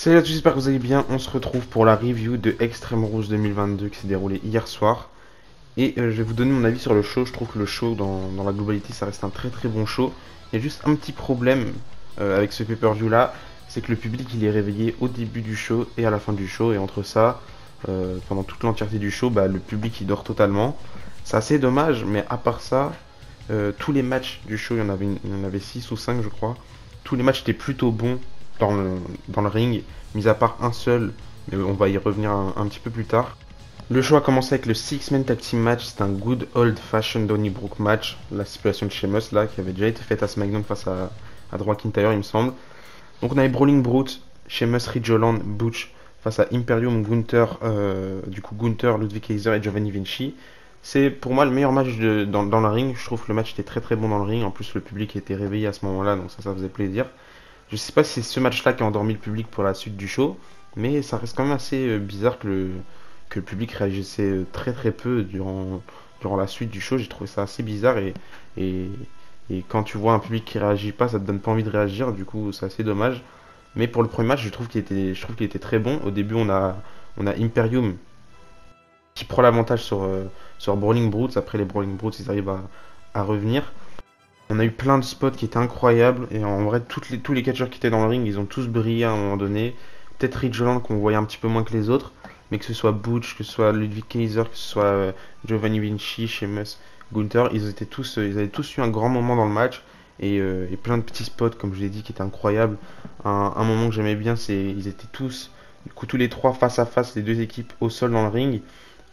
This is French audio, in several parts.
Salut à tous, j'espère que vous allez bien. On se retrouve pour la review de Extreme Rules 2022 qui s'est déroulée hier soir. Et je vais vous donner mon avis sur le show. Je trouve que le show, dans la globalité, ça reste un très très bon show. Il y a juste un petit problème avec ce pay-per-view là, c'est que le public il est réveillé au début du show et à la fin du show. Et entre ça, pendant toute l'entièreté du show, bah, le public il dort totalement. C'est assez dommage, mais à part ça, tous les matchs du show, il y en avait 6 ou 5 je crois. Tous les matchs étaient plutôt bons dans le ring, mis à part un seul, mais on va y revenir un petit peu plus tard. Le show a commencé avec le Six-Man Tag Team Match, c'est un good old fashioned Donnybrook match, la stipulation de Sheamus là, qui avait déjà été faite à SmackDown face à Drew McIntyre il me semble. Donc on avait Brawling Brute, Sheamus, Ridge Holland, Butch face à Imperium, Gunther, du coup Gunther, Ludwig Kaiser et Giovanni Vinci. C'est pour moi le meilleur match dans le ring. Je trouve que le match était très très bon dans le ring. En plus, le public était réveillé à ce moment-là, donc ça faisait plaisir. Je sais pas si c'est ce match-là qui a endormi le public pour la suite du show, mais ça reste quand même assez bizarre que le public réagissait très très peu durant la suite du show. J'ai trouvé ça assez bizarre et, et quand tu vois un public qui réagit pas, ça te donne pas envie de réagir. Du coup, c'est assez dommage. Mais pour le premier match, je trouve qu'il était très bon. Au début, on a Imperium qui prend l'avantage sur Brawling Brutes. Après, les Brawling Brutes, ils arrivent à revenir. On a eu plein de spots qui étaient incroyables. Et en vrai, tous les catcheurs qui étaient dans le ring, ils ont tous brillé à un moment donné. Peut-être Ridge Holland qu'on voyait un petit peu moins que les autres. Mais que ce soit Butch, que ce soit Ludwig Kaiser, que ce soit Giovanni Vinci, Sheamus, Gunther, ils avaient tous eu un grand moment dans le match. Et plein de petits spots, comme je l'ai dit, qui étaient incroyables. Un moment que j'aimais bien, c'est ils étaient du coup, tous les trois face à face, les deux équipes au sol dans le ring.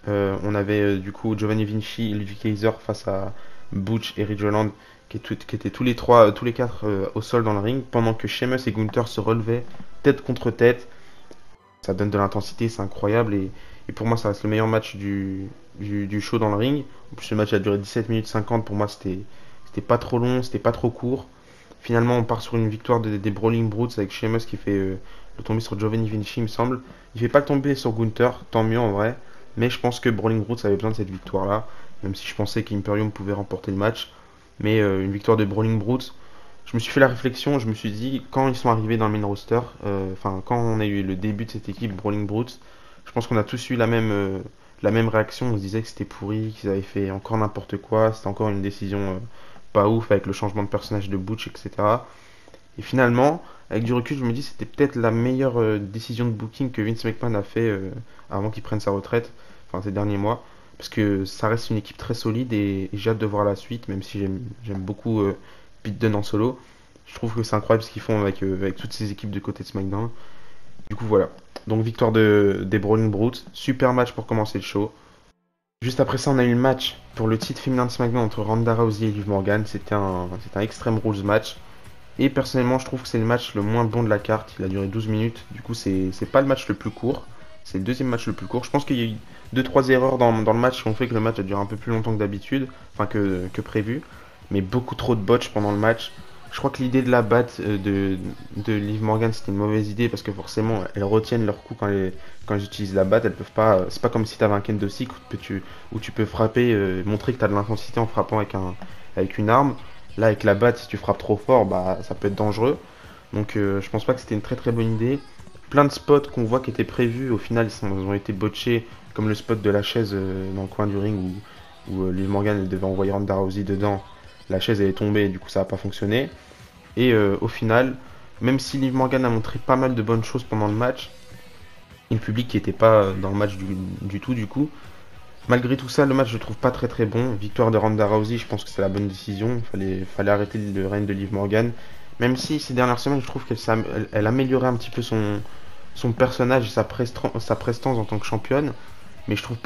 On avait du coup Giovanni Vinci et Ludwig Kaiser face à Butch et Ridge Holland qui étaient tous les trois, tous les quatre au sol dans le ring, pendant que Sheamus et Gunther se relevaient tête contre tête. Ça donne de l'intensité, c'est incroyable et pour moi ça reste le meilleur match du show dans le ring. En plus le match a duré 17 minutes 50, pour moi c'était pas trop long, c'était pas trop court. Finalement on part sur une victoire des Brawling Brutes avec Sheamus qui fait le tomber sur Giovanni Vinci il me semble. Il fait pas le tomber sur Gunther, tant mieux en vrai. Mais je pense que Brawling Brutes avait besoin de cette victoire là, même si je pensais qu'Imperium pouvait remporter le match. Mais une victoire de Brawling Brutes, je me suis fait la réflexion, je me suis dit, quand ils sont arrivés dans le main roster, enfin, quand on a eu le début de cette équipe Brawling Brutes, je pense qu'on a tous eu la même réaction. On se disait que c'était pourri, qu'ils avaient fait encore n'importe quoi, c'était encore une décision pas ouf avec le changement de personnage de Butch, etc. Et finalement, avec du recul, je me dis que c'était peut-être la meilleure décision de booking que Vince McMahon a fait avant qu'il prenne sa retraite, enfin ces derniers mois, parce que ça reste une équipe très solide et j'ai hâte de voir la suite, même si j'aime beaucoup Pete Dunne en solo. Je trouve que c'est incroyable ce qu'ils font avec toutes ces équipes de côté de SmackDown. Du coup, voilà. Donc, victoire des Brawling Brutes. Super match pour commencer le show. Juste après ça, on a eu le match pour le titre féminin de SmackDown entre Ronda Rousey et Liv Morgan. C'était un Extreme Rules match. Et personnellement, je trouve que c'est le match le moins bon de la carte. Il a duré 12 minutes. Du coup, c'est pas le match le plus court. C'est le deuxième match le plus court. Je pense qu'il y a eu deux trois erreurs dans le match qui ont fait que le match a duré un peu plus longtemps que d'habitude. Enfin, que prévu. Mais beaucoup trop de botch pendant le match. Je crois que l'idée de la batte de Liv Morgan, c'était une mauvaise idée parce que forcément, elles retiennent leur coup quand elles utilisent la batte. Elles peuvent pas. C'est pas comme si tu avais un kendo stick où tu peux frapper, montrer que tu as de l'intensité en frappant avec une arme. Là, avec la batte, si tu frappes trop fort, bah, ça peut être dangereux. Donc, je pense pas que c'était une très très bonne idée. Plein de spots qu'on voit qui étaient prévus, au final, ils ont été botchés, comme le spot de la chaise dans le coin du ring où Liv Morgan elle devait envoyer Ronda Rousey dedans. La chaise elle est tombée, et du coup ça n'a pas fonctionné. Et au final, même si Liv Morgan a montré pas mal de bonnes choses pendant le match, et le public qui n'était pas dans le match du tout, du coup, malgré tout ça, le match je le trouve pas très très bon. Victoire de Ronda Rousey, je pense que c'est la bonne décision. Fallait arrêter le règne de Liv Morgan. Même si ces dernières semaines, je trouve elle améliorait un petit peu son personnage et sa prestance en tant que championne. Mais je trouve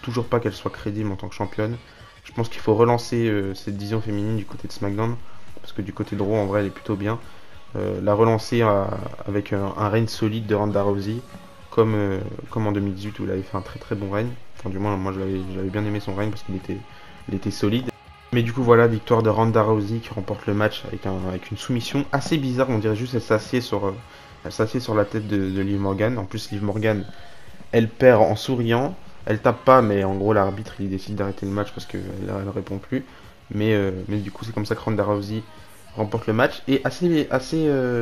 toujours pas qu'elle soit crédible en tant que championne. Je pense qu'il faut relancer cette division féminine du côté de SmackDown. Parce que du côté de Raw, en vrai, elle est plutôt bien. La relancer avec un règne solide de Ronda Rousey. Comme en 2018 où il avait fait un très très bon règne. Enfin, du moins, moi j'avais bien aimé son règne parce il était solide. Mais du coup, voilà, victoire de Ronda Rousey qui remporte le match avec une soumission assez bizarre. On dirait juste elle s'assied sur la tête de Liv Morgan. En plus, Liv Morgan, elle perd en souriant. Elle tape pas, mais en gros, l'arbitre il décide d'arrêter le match parce qu'elle elle répond plus. Mais du coup, c'est comme ça que Ronda Rousey remporte le match. Et assez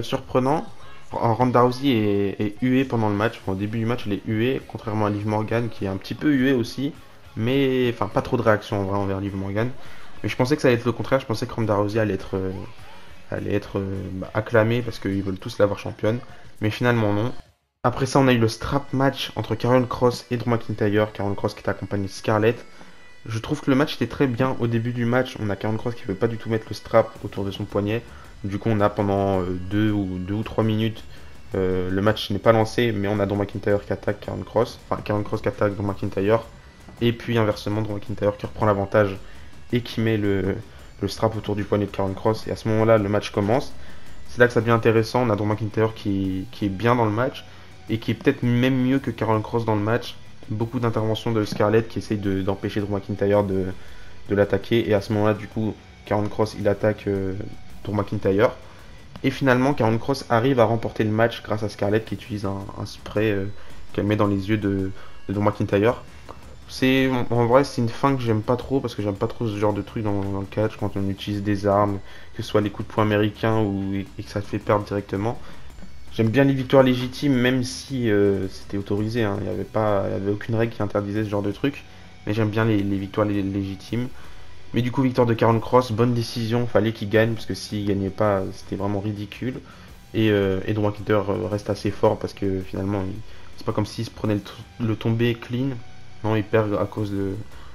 surprenant, Ronda Rousey est huée pendant le match. Enfin, au début du match, elle est huée, contrairement à Liv Morgan qui est un petit peu huée aussi. Mais enfin, pas trop de réaction en vrai envers Liv Morgan. Mais je pensais que ça allait être le contraire. Je pensais que Ronda Rousey allait être acclamée parce qu'ils veulent tous l'avoir championne. Mais finalement, non. Après ça, on a eu le strap match entre Karrion Kross et Drew McIntyre. Karrion Kross qui est accompagné de Scarlett. Je trouve que le match était très bien. Au début du match, on a Karrion Kross qui veut pas du tout mettre le strap autour de son poignet. Du coup, on a pendant 2 ou 3 minutes, le match n'est pas lancé, mais on a Drew McIntyre qui attaque Karrion Kross. Enfin, Karrion Kross qui attaque Drew McIntyre. Et puis inversement, Drew McIntyre qui reprend l'avantage et qui met le strap autour du poignet de Karrion Kross. Et à ce moment-là, le match commence. C'est là que ça devient intéressant. On a Drew McIntyre qui est bien dans le match et qui est peut-être même mieux que Karrion Kross dans le match. Beaucoup d'interventions de Scarlett qui essaye d'empêcher Drew McIntyre de l'attaquer. Et à ce moment-là, du coup, Karrion Kross il attaque Drew McIntyre. Et finalement, Karrion Kross arrive à remporter le match grâce à Scarlett qui utilise un spray qu'elle met dans les yeux de Drew McIntyre. En vrai, c'est une fin que j'aime pas trop parce que j'aime pas trop ce genre de truc dans le catch quand on utilise des armes, que ce soit les coups de poing américains et que ça te fait perdre directement. J'aime bien les victoires légitimes, même si c'était autorisé, hein. Il y avait aucune règle qui interdisait ce genre de truc. Mais j'aime bien les victoires légitimes. Mais du coup, victoire de Karrion Kross, bonne décision, fallait qu'il gagne, parce que s'il gagnait pas, c'était vraiment ridicule. Et Drew McIntyre reste assez fort, parce que finalement, c'est pas comme s'il se prenait le tombé clean. Non, il perd à cause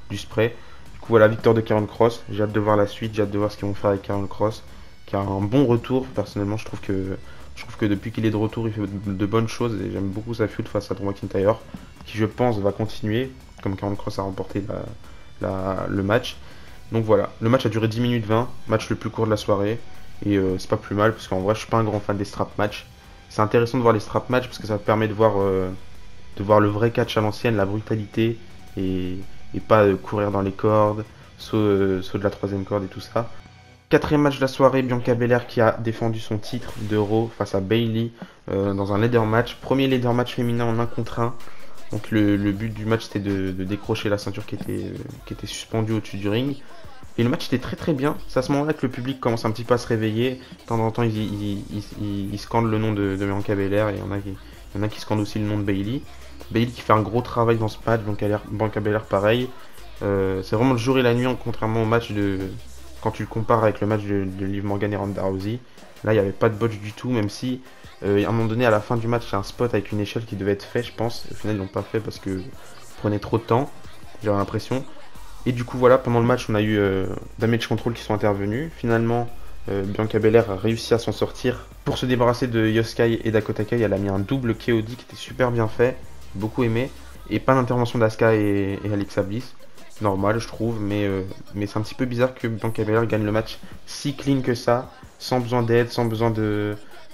du spray. Du coup, voilà, victoire de Karrion Kross. J'ai hâte de voir la suite, j'ai hâte de voir ce qu'ils vont faire avec Karrion Kross, qui a un bon retour. Personnellement, je trouve que depuis qu'il est de retour, il fait de bonnes choses et j'aime beaucoup sa feud face à Drew McIntyre, qui je pense va continuer, comme Karrion Kross a remporté le match. Donc voilà, le match a duré 10 minutes 20, match le plus court de la soirée, et c'est pas plus mal, parce qu'en vrai je suis pas un grand fan des strap match. C'est intéressant de voir les strap match parce que ça permet de voir le vrai catch à l'ancienne, la brutalité, et pas courir dans les cordes, saut de la troisième corde et tout ça. Quatrième match de la soirée, Bianca Belair qui a défendu son titre de Raw face à Bayley dans un ladder match. Premier ladder match féminin en 1 contre 1. Donc le but du match c'était de décrocher la ceinture qui était suspendue au-dessus du ring. Et le match était très très bien. C'est à ce moment-là que le public commence un petit peu à se réveiller. De temps en temps, ils scandent le nom de Bianca Belair et il y en a qui scandent aussi le nom de Bayley. Bayley qui fait un gros travail dans ce match, Bianca Belair pareil. C'est vraiment le jour et la nuit, contrairement au match quand tu le compares avec le match de Liv Morgan et Ronda Rousey. Là, il n'y avait pas de botch du tout, même si à un moment donné, à la fin du match, il y a un spot avec une échelle qui devait être fait, je pense. Au final, ils l'ont pas fait parce que ça prenait trop de temps, j'avais l'impression. Et du coup, voilà, pendant le match, on a eu Damage Control qui sont intervenus. Finalement, Bianca Belair a réussi à s'en sortir. Pour se débarrasser de Yoskai et Dakota Kai, elle a mis un double KOD qui était super bien fait, beaucoup aimé. Et pas d'intervention d'Asuka et Alexa Bliss. Normal, je trouve, mais c'est un petit peu bizarre que Bianca Belair gagne le match si clean que ça, sans besoin d'aide, sans besoin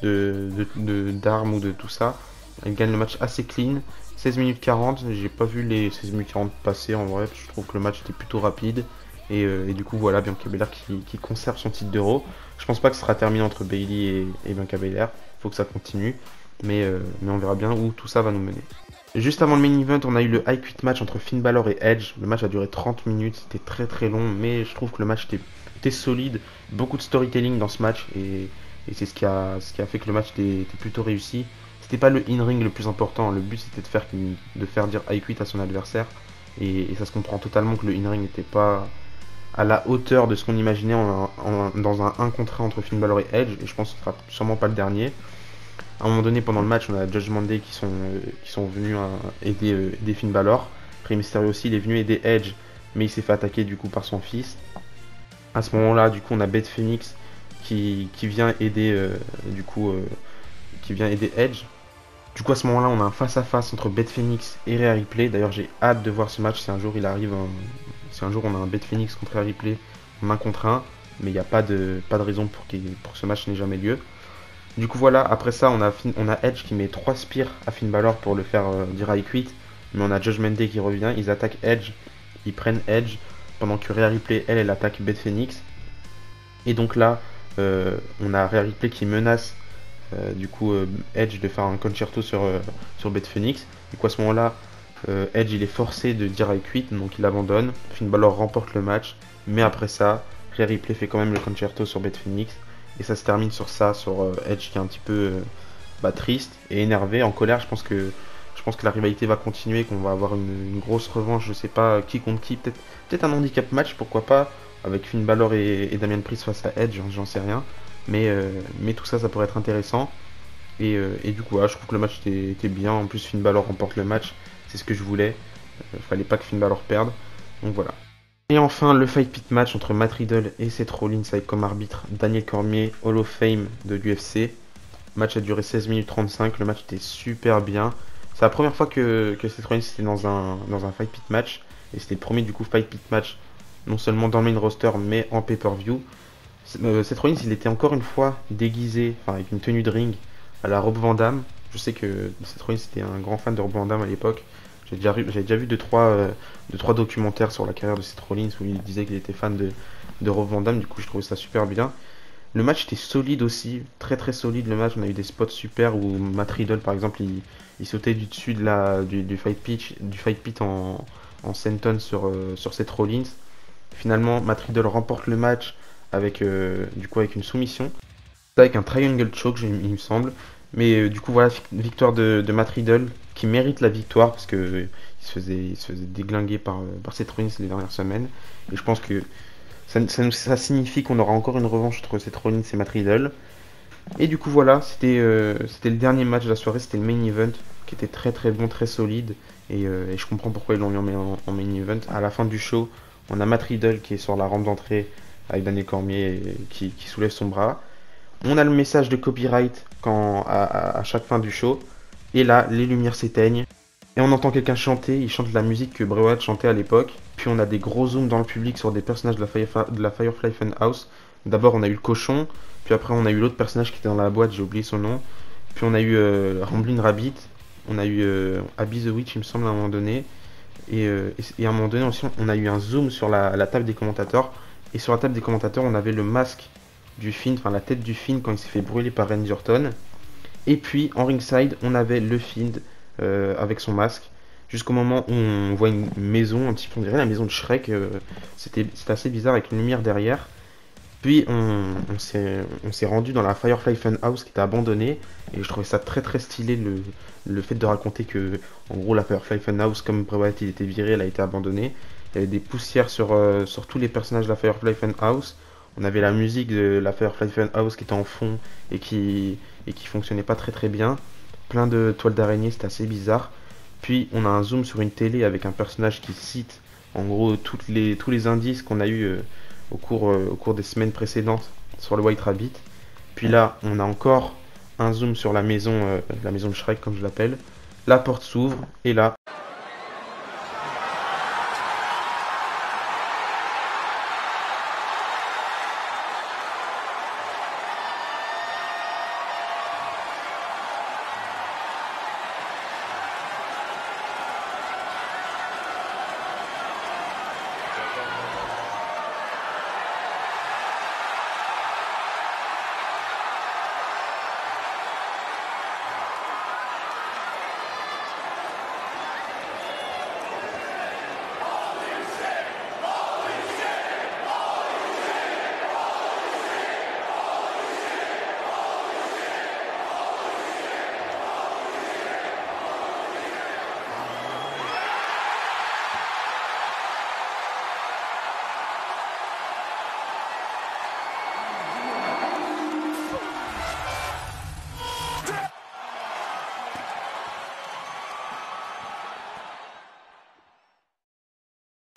d'armes ou de tout ça. Elle gagne le match assez clean. 16 minutes 40, j'ai pas vu les 16 minutes 40 passer en vrai, je trouve que le match était plutôt rapide. Et du coup, voilà, Bianca Belair qui conserve son titre d'Euro. Je pense pas que ce sera terminé entre Bayley et Bianca Belair, faut que ça continue, mais on verra bien où tout ça va nous mener. Juste avant le main event, on a eu le High Quit match entre Finn Balor et Edge. Le match a duré 30 minutes, c'était très très long, mais je trouve que le match était solide. Beaucoup de storytelling dans ce match, et c'est ce qui a fait que le match était plutôt réussi. C'était pas le in-ring le plus important, le but c'était de faire dire I quit à son adversaire. Et ça se comprend totalement que le in-ring n'était pas à la hauteur de ce qu'on imaginait dans un 1 contre 1 entre Finn Balor et Edge. Et je pense que ce sera sûrement pas le dernier. À un moment donné, pendant le match, on a Judgment Day qui sont venus aider Finn Balor. Rey Mysterio aussi, il est venu aider Edge, mais il s'est fait attaquer du coup par son fils. À ce moment-là, du coup, on a Beth Phoenix qui vient aider qui vient aider Edge. Du coup, à ce moment-là, on a un face-à-face entre Beth Phoenix et Rhea Ripley. D'ailleurs, j'ai hâte de voir ce match si un jour il arrive. Si un jour on a un Beth Phoenix contre Rhea Ripley en 1 contre 1, mais il n'y a pas de raison pour que ce match n'ait jamais lieu. Du coup, voilà, après ça, on a Edge qui met 3 spears à Finn Balor pour le faire dire I quit. Mais on a Judgment Day qui revient, ils attaquent Edge, ils prennent Edge, pendant que Rhea Ripley, elle attaque Beth Phoenix. Et donc là, on a Rhea Ripley qui menace Edge de faire un concerto sur Beth Phoenix. Du coup, à ce moment-là, Edge il est forcé de dire I quit, donc il abandonne. Finn Balor remporte le match, mais après ça, Rhea Ripley fait quand même le concerto sur Beth Phoenix. Et ça se termine sur Edge qui est triste et énervé, en colère. Je pense que la rivalité va continuer, qu'on va avoir une grosse revanche, je sais pas qui contre qui, peut-être un handicap match, pourquoi pas, avec Finn Balor et Damian Priest face à Edge, j'en sais rien. Mais tout ça, ça pourrait être intéressant. Et du coup, voilà, je trouve que le match était bien. En plus, Finn Balor remporte le match, c'est ce que je voulais. Fallait pas que Finn Balor perde. Donc voilà. Et enfin, le Fight Pit match entre Matt Riddle et Seth Rollins avec comme arbitre Daniel Cormier, Hall of Fame de l'UFC. Le match a duré 16 minutes 35, le match était super bien. C'est la première fois que Seth Rollins était dans un Fight Pit match. Et c'était le premier du coup Fight Pit match, non seulement dans le main roster, mais en pay-per-view. Seth Rollins, il était encore une fois déguisé, enfin avec une tenue de ring, à la Rob Van Dam. Je sais que Seth Rollins était un grand fan de Rob Van Dam à l'époque. J'avais déjà vu deux trois documentaires sur la carrière de Seth Rollins où il disait qu'il était fan de Rob Van Dam. Du coup, je trouvais ça super bien. Le match était solide aussi, très très solide le match. On a eu des spots super où Matt Riddle, par exemple, il sautait du dessus du fight pit en senton sur Seth Rollins. Finalement, Matt Riddle remporte le match avec une soumission, avec un triangle choke, il me semble. Mais du coup, voilà, victoire de Matt Riddle qui mérite la victoire parce que il se faisait déglinguer par Seth Rollins les dernières semaines. Et je pense que ça signifie qu'on aura encore une revanche entre Seth Rollins et Matt Riddle. Et du coup, voilà, c'était le dernier match de la soirée, c'était le main event qui était très très bon, très solide. Et je comprends pourquoi ils l'ont mis en main event. À la fin du show, on a Matt Riddle qui est sur la rampe d'entrée avec Daniel Cormier qui soulève son bras. On a le message de copyright à chaque fin du show. Et là, les lumières s'éteignent. Et on entend quelqu'un chanter. Il chante la musique que Bray Wyatt chantait à l'époque. Puis on a des gros zooms dans le public sur des personnages de la Firefly Funhouse. D'abord, on a eu le cochon. Puis après, on a eu l'autre personnage qui était dans la boîte. J'ai oublié son nom. Puis on a eu Ramblin' Rabbit. On a eu Abby the Witch, il me semble, à un moment donné. Et à un moment donné aussi, on a eu un zoom sur la table des commentateurs. Et sur la table des commentateurs, on avait le masque du Fiend, enfin la tête du Fiend quand il s'est fait brûler par Randy Orton. Et puis en ringside, on avait le Fiend avec son masque. Jusqu'au moment où on voit une maison, un petit peu, on dirait la maison de Shrek. C'était assez bizarre avec une lumière derrière. Puis on s'est rendu dans la Firefly Funhouse qui était abandonnée. Et je trouvais ça très très stylé le fait de raconter que en gros la Firefly Funhouse, comme Bray Wyatt il était viré, elle a été abandonnée. Il y avait des poussières sur tous les personnages de la Firefly Funhouse. On avait la musique de la Firefly Funhouse qui était en fond et qui fonctionnait pas très très bien. Plein de toiles d'araignée, c'était assez bizarre. Puis on a un zoom sur une télé avec un personnage qui cite en gros tous les indices qu'on a eu au cours des semaines précédentes sur le White Rabbit. Puis là, on a encore un zoom sur la maison de Shrek comme je l'appelle. La porte s'ouvre et là,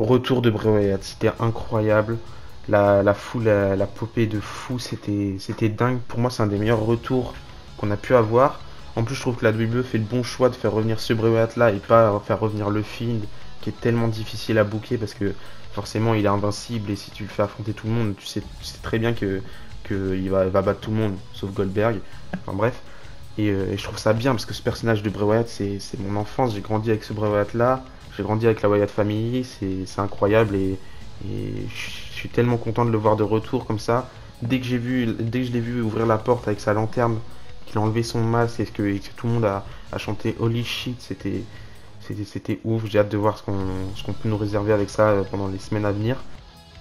retour de Bray Wyatt, c'était incroyable. La foule, la popée de fou, c'était dingue. Pour moi, c'est un des meilleurs retours qu'on a pu avoir. En plus, je trouve que la WWE fait le bon choix de faire revenir ce Bray Wyatt là et pas faire revenir le Fiend qui est tellement difficile à booker parce que forcément il est invincible et si tu le fais affronter tout le monde, tu sais très bien que il va battre tout le monde sauf Goldberg. Enfin bref. Et je trouve ça bien parce que ce personnage de Bray Wyatt, c'est mon enfance. J'ai grandi avec ce Bray Wyatt là. J'ai grandi avec la Wyatt Family. C'est incroyable et je suis tellement content de le voir de retour comme ça. Dès que je l'ai vu ouvrir la porte avec sa lanterne, qu'il a enlevé son masque et que tout le monde a chanté Holy shit, c'était ouf. J'ai hâte de voir ce qu'on peut nous réserver avec ça pendant les semaines à venir.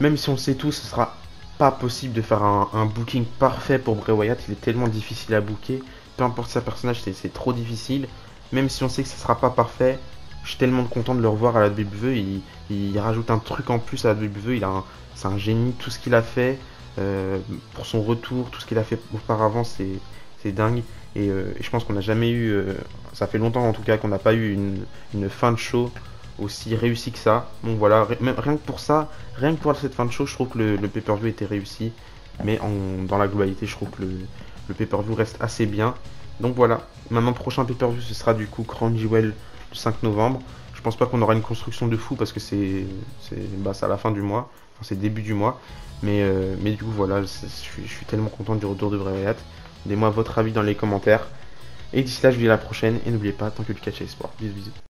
Même si on le sait tous, ce sera pas possible de faire un booking parfait pour Bray Wyatt. Il est tellement difficile à booker. peu importe sa personnage, c'est trop difficile. Même si on sait que ce sera pas parfait, je suis tellement content de le revoir à la WWE. Il rajoute un truc en plus à la WWE. C'est un génie, tout ce qu'il a fait pour son retour, tout ce qu'il a fait auparavant, c'est dingue. Et je pense qu'on n'a jamais eu, ça fait longtemps en tout cas qu'on n'a pas eu une fin de show aussi réussie que ça. Donc voilà, rien que pour ça, rien que pour cette fin de show, je trouve que le pay-per-view était réussi. Mais dans la globalité, je trouve que le pay-per-view reste assez bien. Donc voilà, maintenant prochain pay-per-view, ce sera du coup Crown Jewel le 5 novembre. Je pense pas qu'on aura une construction de fou parce que c'est à la fin du mois, enfin c'est début du mois. Mais du coup voilà, je suis tellement content du retour de Bray Wyatt. Donnez-moi votre avis dans les commentaires. Et d'ici là, je vous dis à la prochaine. Et n'oubliez pas, tant que le catch est sport. Bisous bisous.